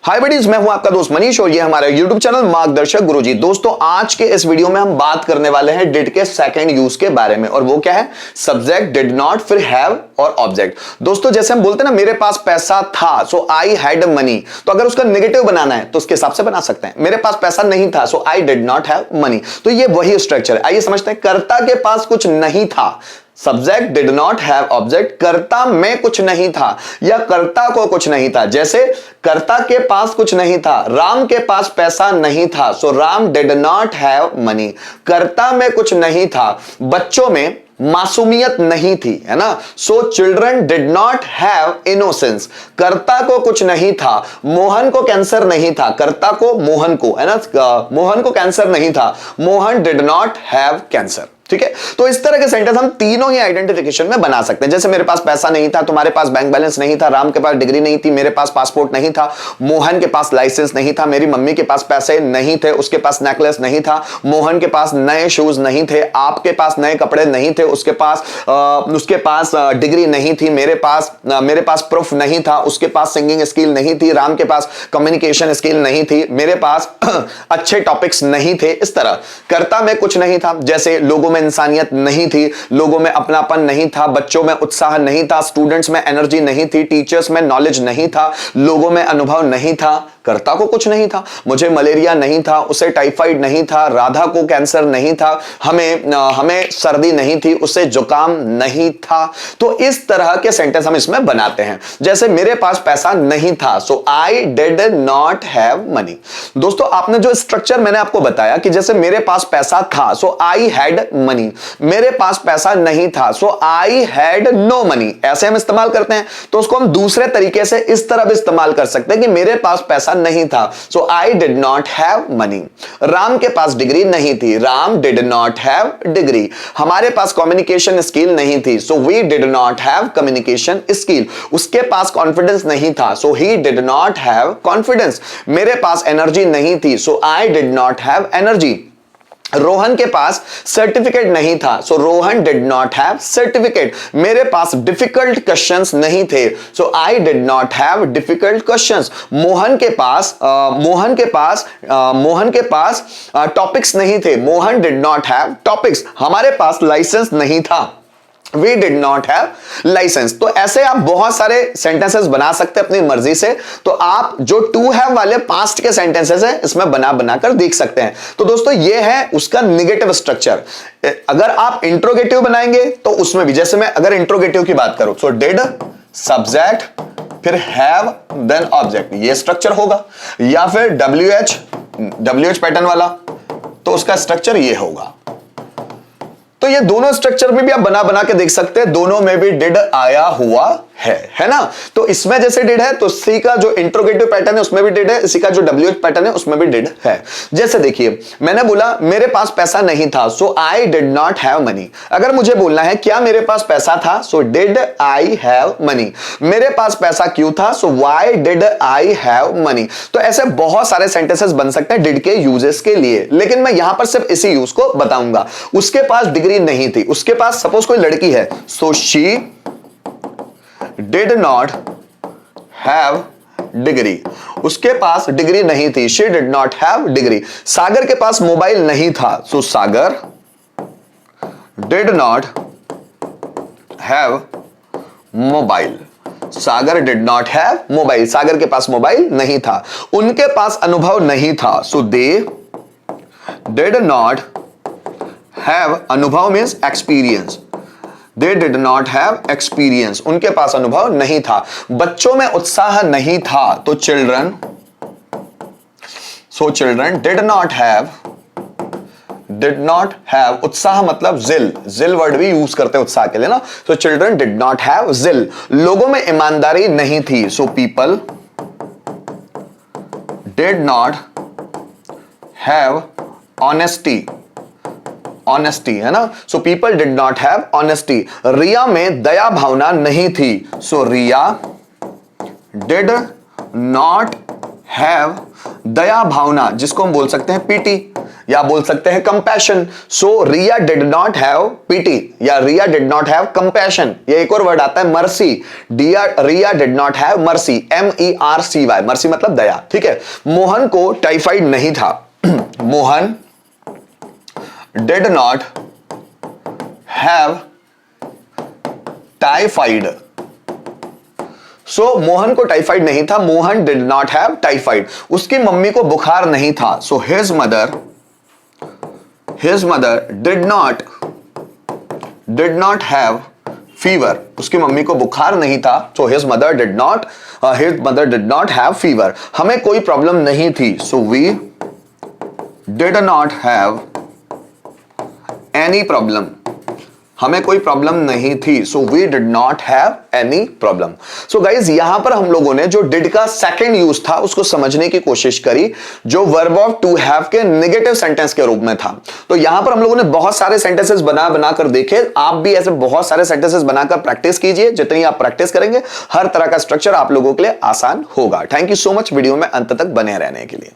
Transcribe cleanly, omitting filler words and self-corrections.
हाय buddies, मैं हूं आपका दोस्त मनीष और ये हमारा YouTube चैनल मार्गदर्शक गुरुजी। दोस्तों, आज के इस वीडियो में हम बात करने वाले हैं डिड के सेकंड यूज के बारे में, और वो क्या है? सब्जेक्ट, डिड नॉट, फिर हैव और ऑब्जेक्ट। दोस्तों, जैसे हम बोलते हैं ना, मेरे पास पैसा था, सो आई हैड मनी, तो अगर उसका नेगेटिव बनाना है तो उसके हिसाब से बना सकते हैं। मेरे पास पैसा नहीं था, so I did not have money. तो ये वही स्ट्रक्चर है। आइए समझते हैं। कर्ता के पास कुछ नहीं था, subject did not have object. कर्ता में कुछ नहीं था या कर्ता को कुछ नहीं था। जैसे कर्ता के पास कुछ नहीं था, राम के पास पैसा नहीं था, so Ram did not have money. कर्ता में कुछ नहीं था, बच्चों में मासूमियत नहीं थी, है ना, so children did not have innocence. कर्ता को कुछ नहीं था, मोहन को कैंसर नहीं था, कर्ता को मोहन को, है ना, मोहन को कैंसर नहीं था, Mohan did not have cancer. ठीक है, तो इस तरह के सेंटेंस हम तीनों ही आइडेंटिफिकेशन में बना सकते हैं। जैसे मेरे पास पैसा नहीं था, तुम्हारे पास बैंक बैलेंस नहीं था, राम के पास डिग्री नहीं थी, मेरे पास पासपोर्ट नहीं था, मोहन के पास लाइसेंस नहीं था, मेरी मम्मी के पास पैसे नहीं थे, उसके पास नेकलेस नहीं था, मोहन के पास नए शूज नहीं थे, आपके पास नए कपड़े नहीं थे, उसके पास डिग्री नहीं थी, मेरे पास प्रूफ नहीं था, उसके पास सिंगिंग स्किल नहीं थी, राम के पास कम्युनिकेशन स्किल नहीं थी, मेरे पास अच्छे टॉपिक्स नहीं थे। इस तरह कर्ता में कुछ नहीं था, जैसे लोगों में इंसानियत नहीं थी, लोगों में अपनापन नहीं था, बच्चों में उत्साह नहीं था, स्टूडेंट्स में एनर्जी नहीं थी, टीचर्स में नॉलेज नहीं था, लोगों में अनुभव नहीं था। कर्ता को कुछ नहीं था, मुझे मलेरिया नहीं था, उसे टाइफाइड नहीं था, राधा को कैंसर नहीं था, हमें सर्दी नहीं थी, उसे जुकाम नहीं था। तो इस तरह के सेंटेंस हम इसमें बनाते हैं। जैसे मेरे पास पैसा नहीं था, so I did not have money. दोस्तों, आपने जो स्ट्रक्चर मैंने आपको बताया कि जैसे मेरे पास पैसा था, सो आई हैड मनी, मेरे पास पैसा नहीं था, so I had no money, ऐसे हम इस्तेमाल करते हैं। तो उसको हम दूसरे तरीके से इस तरह भी इस्तेमाल कर सकते हैं कि मेरे पास पैसा नहीं था, so I did not have money. Ram के पास डिग्री नहीं थी, Ram did not have degree. हमारे पास कम्युनिकेशन स्किल नहीं थी, so we did not have communication skill. उसके पास कॉन्फिडेंस नहीं था, so he did not have confidence. मेरे पास एनर्जी नहीं थी, so I did not have energy. Rohan के पास सर्टिफिकेट नहीं था, so Rohan did not have certificate. मेरे पास डिफिकल्ट क्वेश्चंस नहीं थे, so I did not have difficult questions. Mohan के पास टॉपिक्स नहीं थे, Mohan did not have topics. हमारे पास लाइसेंस नहीं था, We did not have license। तो ऐसे आप बहुत सारे सेंटेंसेस बना सकते हैं अपनी मर्जी से। तो आप जो टू हैव वाले पास्ट के सेंटेंसेस हैं, इसमें बनाकर देख सकते हैं। तो दोस्तों, ये है उसका नेगेटिव स्ट्रक्चर। अगर आप इंट्रोगेटिव बनाएंगे तो उसमें भी, जैसे मैं अगर इंट्रोगेटिव की बात करूं, सो डिड सब्जेक्ट फिर हैव देन ऑब्जेक्ट, ये स्ट्रक्चर होगा। या फिर WH पैटर्न वाला, तो उसका स्ट्रक्चर ये होगा। तो ये दोनों स्ट्रक्चर में भी आप बना के देख सकते हैं, दोनों में भी डिड आया हुआ है ना। तो इसमें जैसे डिड है, तो सी का जो इंट्रोगेटिव पैटर्न है उसमें भी डिड है, इसी का जो WH पैटर्न है उसमें भी डिड है। जैसे देखिए, मैंने बोला मेरे पास पैसा नहीं था, so I did not have money. अगर मुझे बोलना है क्या मेरे पास पैसा था, so did I have money. मेरे पास पैसा क्यों था, so why did I have money. तो ऐसे बहुत सारे सेंटेंसेस बन सकते हैं डिड के यूजेस के लिए, लेकिन मैं यहां पर सिर्फ इसी यूज को बताऊंगा। उसके पास डिग्री नहीं थी, उसके पास सपोज कोई लड़की है, so she did not have degree. उसके पास डिग्री नहीं थी, she did not have degree. Sagar के पास मोबाइल नहीं था, so Sagar did not have mobile. Sagar did not have mobile, Sagar के पास मोबाइल नहीं था। उनके पास अनुभव नहीं था, सो they did not have, अनुभव means experience, They did not have experience, उनके पास अनुभव नहीं था। बच्चों में उत्साह नहीं था, तो children did not have उत्साह मतलब जिल वर्ड भी यूज करते हैं उत्साह के लिए ना। तो children did not have जिल। लोगों में ईमानदारी नहीं थी, so people did not have honesty, है ना। So people did not have honesty. Riya में दया भावना नहीं थी, so Riya did not have दया भावना, जिसको हम बोल सकते हैं पीटी। या बोल सकते हैं compassion. So Riya did not have pity या Riya did not have compassion. ये एक और वर्ड आता है mercy. Riya did not have mercy, MERCY, mercy मतलब दया, ठीक है। मोहन को टाइफाइड नहीं था। Mohan did not have typhoid. So Mohan को टाइफाइड नहीं था, Mohan did not have typhoid. उसकी मम्मी को बुखार नहीं था। So his mother did not have fever. उसकी मम्मी को बुखार नहीं था। So his mother did not have fever. हमें कोई प्रॉब्लम नहीं थी। So we did not have any problem. हमें कोई प्रॉब्लम नहीं थी। So we did not have any problem. So guys यहां पर हम लोगों ने जो डिड का सेकंड यूज था उसको समझने की कोशिश करी, जो वर्ब ऑफ टू हैव के नेगेटिव सेंटेंस के रूप में था। तो यहां पर हम लोगों ने बहुत सारे सेंटेंसेस बनाकर देखे। आप भी ऐसे बहुत सारे सेंटेंसेस बनाकर प्रैक्टिस कीजिए। जितनी आप प्रैक्टिस करेंगे हर तरह का स्ट्रक्चर आप लोगों के लिए आसान होगा। Thank you so much video में अंत तक बने रहने के लिए।